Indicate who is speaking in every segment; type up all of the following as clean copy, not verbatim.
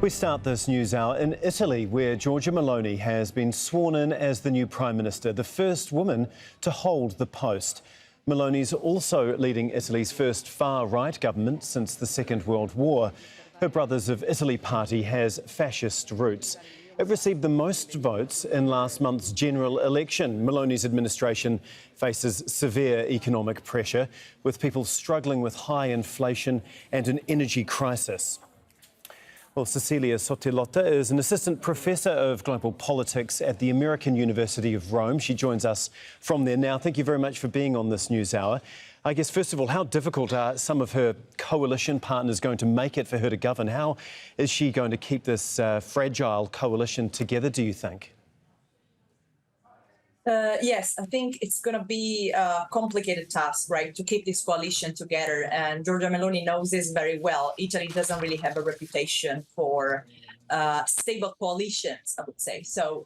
Speaker 1: We start this news hour in Italy, where Giorgia Meloni has been sworn in as the new Prime Minister, the first woman to hold the post. Meloni's also leading Italy's first far-right government since the Second World War. Her Brothers of Italy party has fascist roots. It received the most votes in last month's general election. Meloni's administration faces severe economic pressure, with people struggling with high inflation and an energy crisis. Well, Cecilia Sottilotta is an assistant professor of global politics at the American University of Rome. She joins us from there now. Thank you very much for being on this news hour. I guess, first of all, how difficult are some of her coalition partners going to make it for her to govern? How is she going to keep this fragile coalition together, do you think?
Speaker 2: Yes, I think it's going to be a complicated task, right, to keep this coalition together. And Giorgia Meloni knows this very well. Italy doesn't really have a reputation for stable coalitions, I would say. So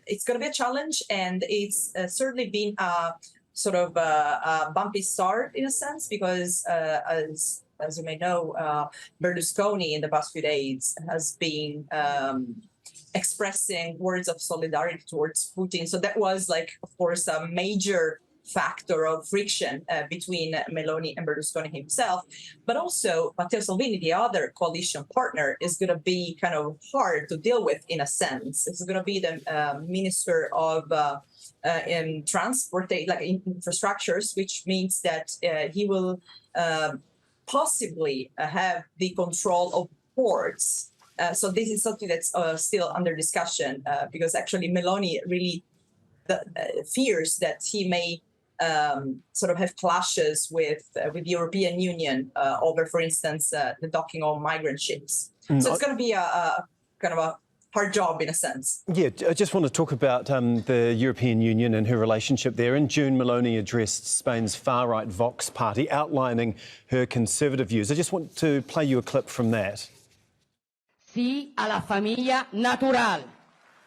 Speaker 2: it's going to be a challenge, and it's certainly been a sort of a bumpy start in a sense, because as you may know, Berlusconi in the past few days has been expressing words of solidarity towards Putin. So that was, like, of course, a major factor of friction between Meloni and Berlusconi himself. But also Matteo Salvini, the other coalition partner, is going to be kind of hard to deal with in a sense. It's going to be the Minister of Transport, like infrastructures, which means that he will possibly have the control of ports. So this is something that's still under discussion, because actually Meloni really fears that he may sort of have clashes with the European Union over, for instance, the docking of migrant ships. So it's going to be a kind of a hard job in a sense.
Speaker 1: Yeah, I just want to talk about the European Union and her relationship there. In June, Meloni addressed Spain's far-right Vox party, outlining her conservative views. I just want to play you a clip from that.
Speaker 3: Sí a la familia natural.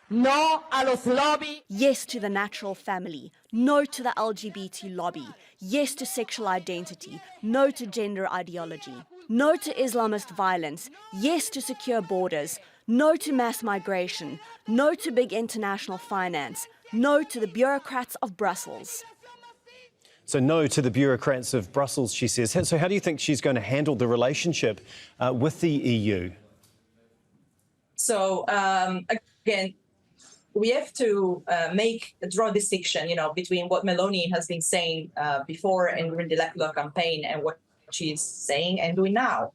Speaker 3: No a los lobby.
Speaker 4: Yes to the natural family. No to the LGBT lobby. Yes to sexual identity. No to gender ideology. No to Islamist violence. Yes to secure borders. No to mass migration. No to big international finance. No to the bureaucrats of Brussels.
Speaker 1: So no to the bureaucrats of Brussels, she says. So how do you think she's going to handle the relationship with the EU?
Speaker 2: So again, we have to draw a distinction, between what Meloni has been saying before and during the electoral campaign and what she's saying and doing now.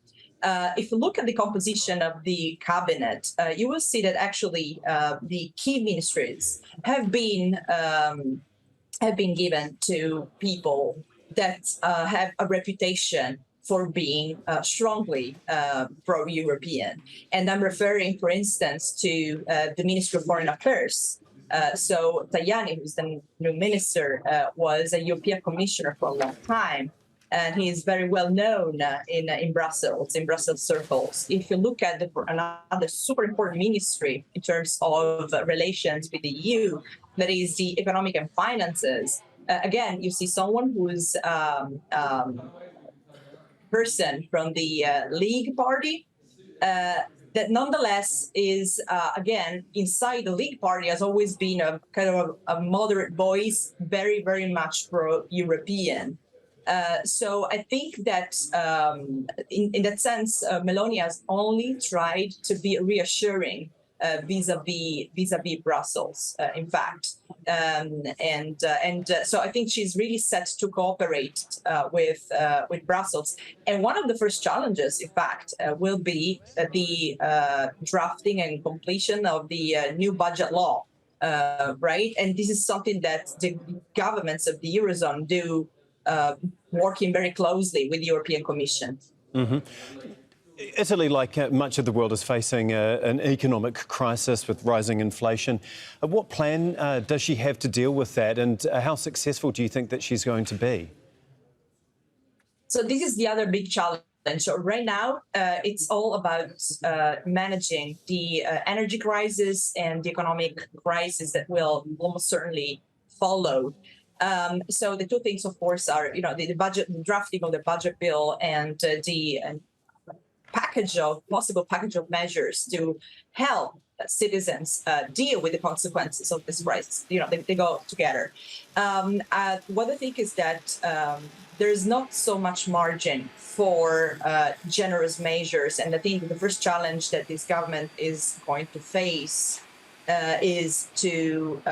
Speaker 2: If you look at the composition of the cabinet, you will see that actually the key ministries have been given to people that have a reputation for being strongly pro-European. And I'm referring, for instance, to the Minister of Foreign Affairs. So Tajani, who's the new minister, was a European commissioner for a long time. And he is very well known in Brussels circles. If you look at another super important ministry in terms of relations with the EU, that is the economic and finances, again, you see someone who's person from the League party that nonetheless is, again, inside the League party has always been a kind of a moderate voice, very, very much pro-European. So I think that in that sense, Meloni has only tried to be reassuring vis-a-vis Brussels, in fact. So I think she's really set to cooperate with Brussels. And one of the first challenges, in fact, will be the drafting and completion of the new budget law, right? And this is something that the governments of the Eurozone do, working very closely with the European Commission.
Speaker 1: Mm-hmm. Italy, like much of the world, is facing an economic crisis with rising inflation. What plan does she have to deal with that, and how successful do you think that she's going to be?
Speaker 2: So this is the other big challenge. So right now, it's all about managing the energy crisis and the economic crisis that will almost certainly follow. So the two things, of course, are the budget, the drafting of the budget bill, and possible package of measures to help citizens deal with the consequences of this crisis. They go together. What I think is that there is not so much margin for generous measures, and I think the first challenge that this government is going to face is to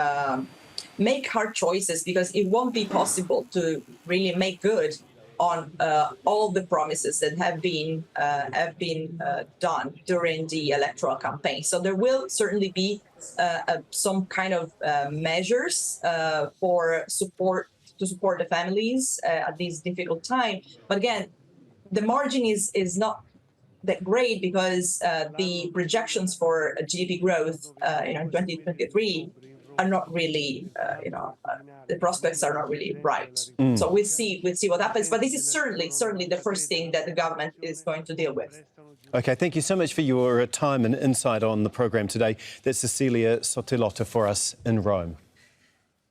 Speaker 2: make hard choices, because it won't be possible to really make good on all the promises that have been done during the electoral campaign. So there will certainly be some kind of measures for support the families at this difficult time. But again, the margin is not that great, because the projections for GDP growth in 2023 are not really, the prospects are not really bright. So we'll see what happens. But this is certainly the first thing that the government is going to deal with.
Speaker 1: OK, thank you so much for your time and insight on the programme today. That's Cecilia Sottilotta for us in Rome.